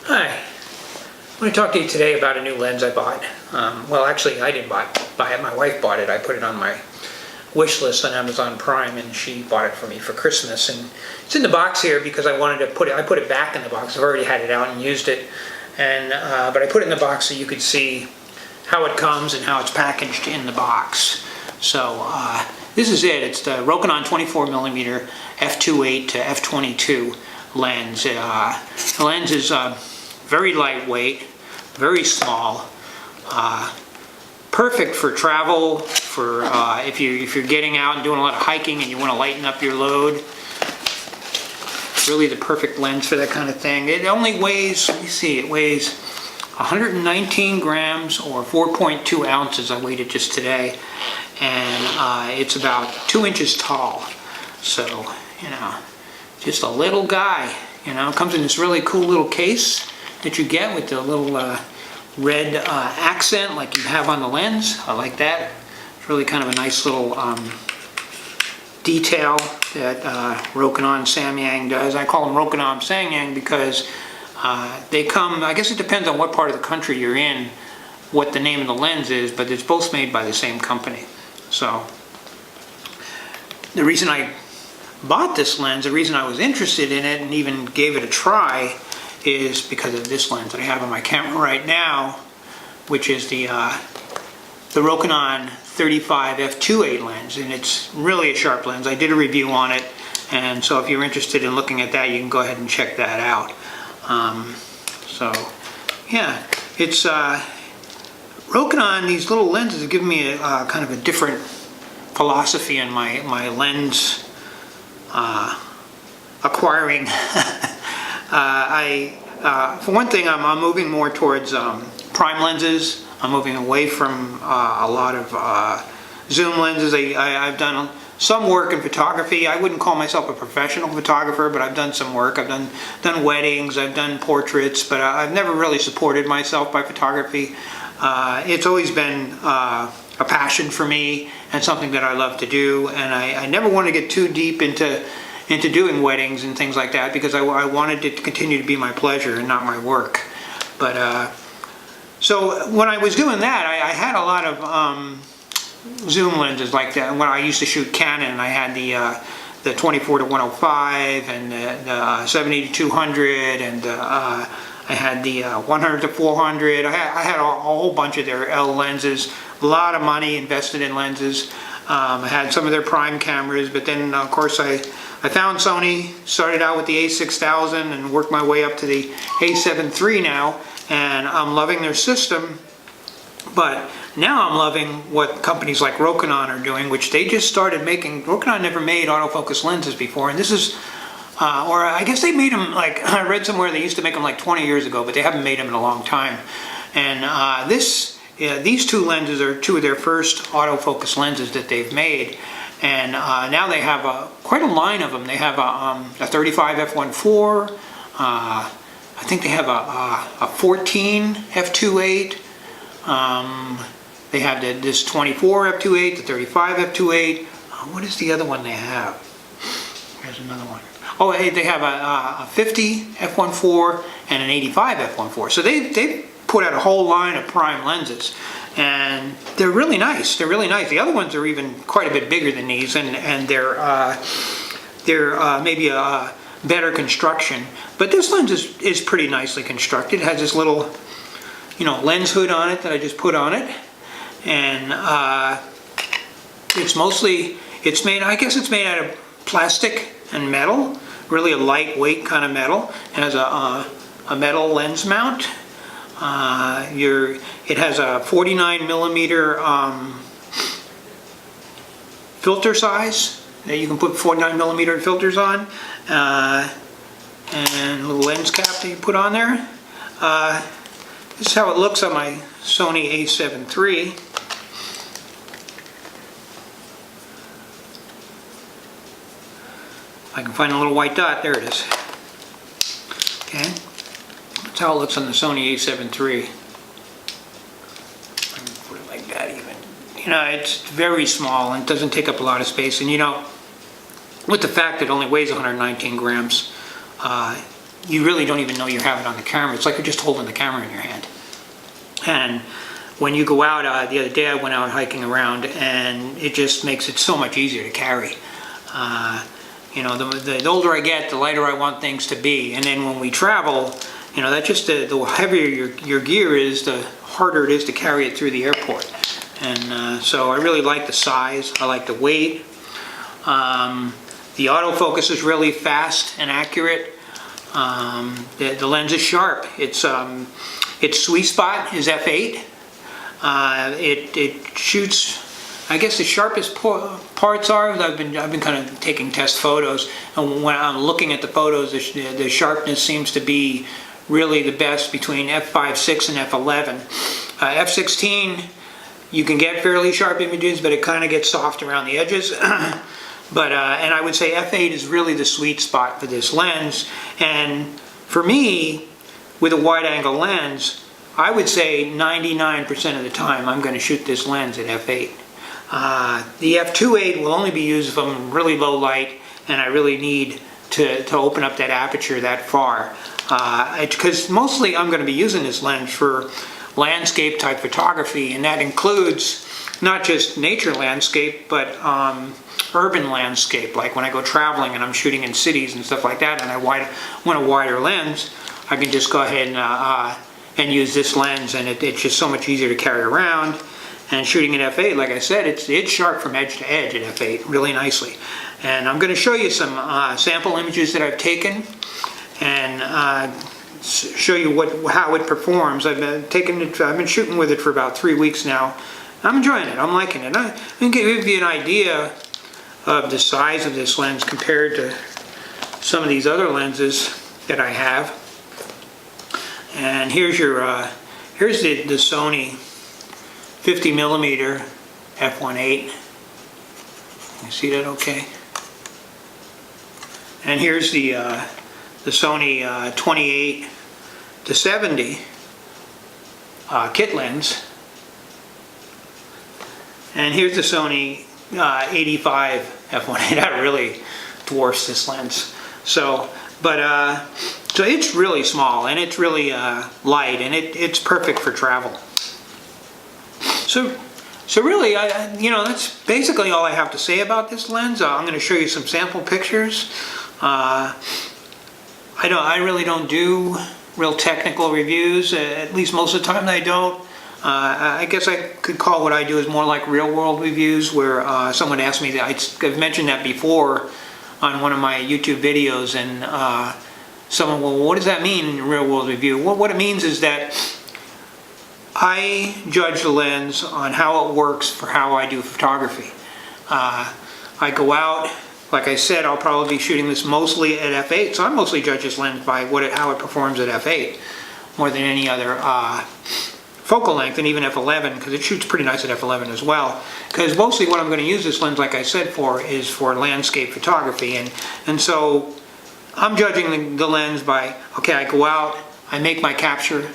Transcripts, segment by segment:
Hi, I want to talk to you today about a new lens I bought. Well, actually, I didn't buy it. My wife bought it. I put it on my wish list on Amazon Prime, and she bought it for me for Christmas. And it's in the box here because I wanted to put it. I put it back in the box. I've already had it out and used it, and but I put it in the box so you could see how it comes and how it's packaged in the box. So this is it. It's the Rokinon 24mm F2.8 to F22 lens. The lens is very lightweight, very small, perfect for travel, for if you're getting out and doing a lot of hiking and you want to lighten up your load. Really the perfect lens for that kind of thing. It only weighs, let me see, it weighs 119 grams or 4.2 ounces. I weighed it just today, and it's about 2 inches tall. So, you know, just a little guy. You know, it comes in this really cool little case that you get with the little red accent like you have on the lens. I like that. It's really kind of a nice little detail that Rokinon Samyang does. I call them Rokinon Samyang because they come, I guess it depends on what part of the country you're in, what the name of the lens is, but it's both made by the same company. So the reason I bought this lens, the reason I was interested in it and even gave it a try, is because of this lens that I have on my camera right now, which is the Rokinon 35 F2.8 lens, and it's really a sharp lens. I did a review on it, and so if you're interested in looking at that, you can go ahead and check that out. So yeah, it's Rokinon. These little lenses have given me a kind of a different philosophy in my lens acquiring. For one thing, I'm moving more towards prime lenses. I'm moving away from a lot of zoom lenses. I've done some work in photography. I wouldn't call myself a professional photographer, but I've done some work. I've done weddings, I've done portraits, but I've never really supported myself by photography. It's always been a passion for me and something that I love to do, and I never want to get too deep into doing weddings and things like that because I wanted it to continue to be my pleasure and not my work. But so when I was doing that, I had a lot of zoom lenses like that. When I used to shoot Canon, I had the 24 to 105 and the 70 to 200, and I had the 100 to 400. I had a whole bunch of their L lenses. A lot of money invested in lenses. I had some of their prime cameras, but then of course I found Sony, started out with the A6000 and worked my way up to the A7 III now, and I'm loving their system. But now I'm loving what companies like Rokinon are doing, which they just started making. Rokinon never made autofocus lenses before, and this is, or I guess they made them, like, I read somewhere they used to make them like 20 years ago, but they haven't made them in a long time. And these two lenses are two of their first autofocus lenses that they've made. And now they have quite a line of them. They have a 35 f1.4. I think they have a 14 f2.8. They have this 24 f2.8, the 35 f2.8. What is the other one they have? There's another one. Oh, they have a 50 f1.4 and an 85 f1.4. So they put out a whole line of prime lenses, and they're really nice. They're really nice. The other ones are even quite a bit bigger than these, and they're maybe a better construction. But this lens is pretty nicely constructed. It has this little, you know, lens hood on it that I just put on it, and it's made. I guess it's made out of plastic and metal. Really a lightweight kind of metal. It has a metal lens mount. It has a 49mm filter size that you can put 49mm filters on, and a little lens cap that you put on there. This is how it looks on my Sony A7 III. If I can find a little white dot, there it is. Okay. That's how it looks on the Sony A7 III. Put it like that even. You know, it's very small and it doesn't take up a lot of space. And you know, with the fact that it only weighs 119 grams, you really don't even know you have it on the camera. It's like you're just holding the camera in your hand. And when you go out, the other day I went out hiking around, and it just makes it so much easier to carry. You know, the older I get, the lighter I want things to be. And then when we travel, you know, that just the heavier your gear is, the harder it is to carry it through the airport. And so I really like the size. I like the weight. The autofocus is really fast and accurate. The lens is sharp. Its sweet spot is f8. It shoots. I guess the sharpest parts are, I've been kind of taking test photos, and when I'm looking at the photos, the sharpness seems to be really the best between f5.6 and f11. f16, you can get fairly sharp images, but it kind of gets soft around the edges. But and I would say f8 is really the sweet spot for this lens. And for me, with a wide-angle lens, I would say 99% of the time I'm going to shoot this lens at f8. The f2.8 will only be used if I'm really low light and I really need to open up that aperture that far. Because mostly I'm going to be using this lens for landscape type photography, and that includes not just nature landscape, but urban landscape. Like when I go traveling and I'm shooting in cities and stuff like that, and I want a wider lens, I can just go ahead and use this lens, and it's just so much easier to carry around. And shooting at f8, like I said, it's sharp from edge to edge at f8 really nicely. And I'm going to show you some sample images that I've taken, and show you how it performs. I've been shooting with it for about 3 weeks now. I'm enjoying it. I'm liking it. I can give you an idea of the size of this lens compared to some of these other lenses that I have. And here's the Sony 50mm F1.8. You see that okay? And here's the Sony 28-70 kit lens. And here's the Sony 85 F1.8. That really dwarfs this lens. So it's really small, and it's really light, and it's perfect for travel. So really, you know, that's basically all I have to say about this lens. I'm going to show you some sample pictures. I really don't do real technical reviews. At least most of the time I don't. I guess I could call what I do is more like real world reviews, where someone asked me that. I've mentioned that before on one of my YouTube videos, and someone, well, what does that mean in a real world review? Well, what it means is that I judge the lens on how it works for how I do photography. I go out, like I said, I'll probably be shooting this mostly at f8, so I mostly judge this lens by how it performs at f8 more than any other focal length, and even f11, because it shoots pretty nice at f11 as well. Because mostly what I'm going to use this lens, like I said, is for landscape photography, and so I'm judging the lens by, okay, I go out, I make my capture,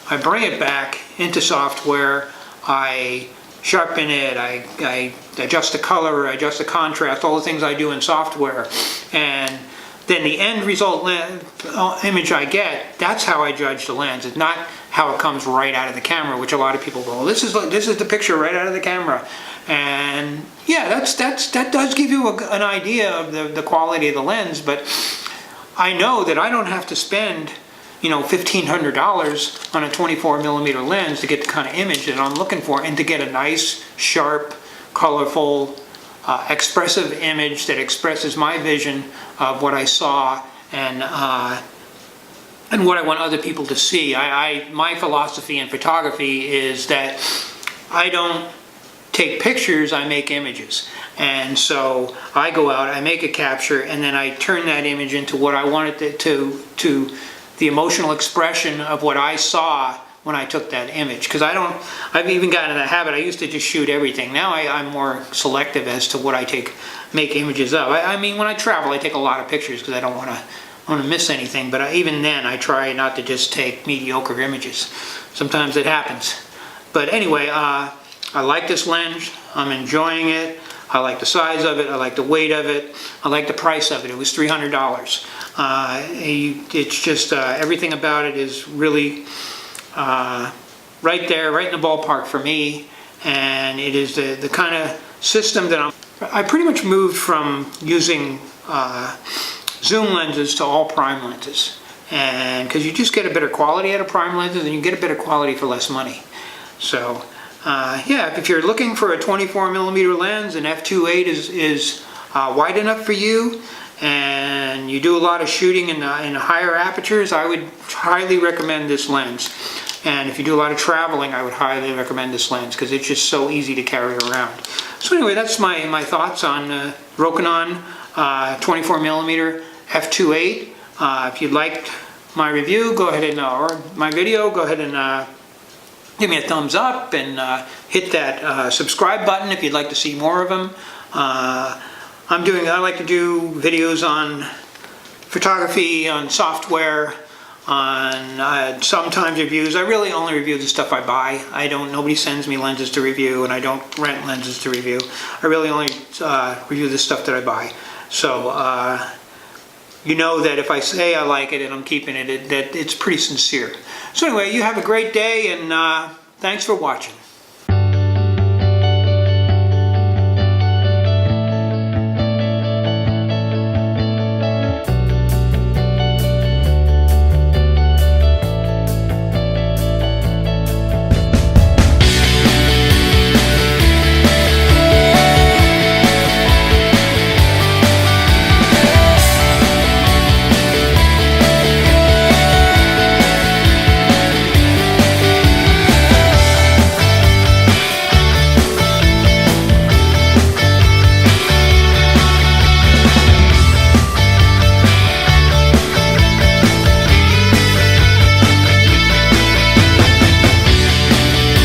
I bring it back into software, I sharpen it, I adjust the color, I adjust the contrast, all the things I do in software, and then the end result image I get, that's how I judge the lens. It's not how it comes right out of the camera, which a lot of people go, well, this is the picture right out of the camera. And yeah, that does give you an idea of the quality of the lens, but I know that I don't have to spend, you know, $1,500 on a 24mm lens to get the kind of image that I'm looking for, and to get a nice, sharp, colorful, expressive image that expresses my vision of what I saw and what I want other people to see. My philosophy in photography is that I don't take pictures, I make images. And so I go out, I make a capture, and then I turn that image into what I want it to the emotional expression of what I saw when I took that image. Because I've even gotten in the habit, I used to just shoot everything. Now I'm more selective as to what I make images of. I mean, when I travel, I take a lot of pictures because I don't want to miss anything, but even then I try not to just take mediocre images. Sometimes it happens. But anyway, I like this lens, I'm enjoying it. I like the size of it, I like the weight of it, I like the price of it. It was $300. It's just everything about it is really right there, right in the ballpark for me, and it is the kind of system that I pretty much moved from using zoom lenses to all prime lenses, and because you just get a better quality out of prime lenses and you get a better quality for less money. So yeah, if you're looking for a 24mm lens, an F2.8 is wide enough for you, and you do a lot of shooting in higher apertures, I would highly recommend this lens. And if you do a lot of traveling, I would highly recommend this lens because it's just so easy to carry around. So anyway, that's my thoughts on Rokinon 24mm F2.8. If you liked my review, go ahead and or my video, go ahead and give me a thumbs up and hit that subscribe button if you'd like to see more of them. I like to do videos on photography, on software, on sometimes reviews. I really only review the stuff I buy. Nobody sends me lenses to review, and I don't rent lenses to review. I really only review the stuff that I buy. So you know that if I say I like it and I'm keeping it, that it's pretty sincere. So anyway, you have a great day, and thanks for watching.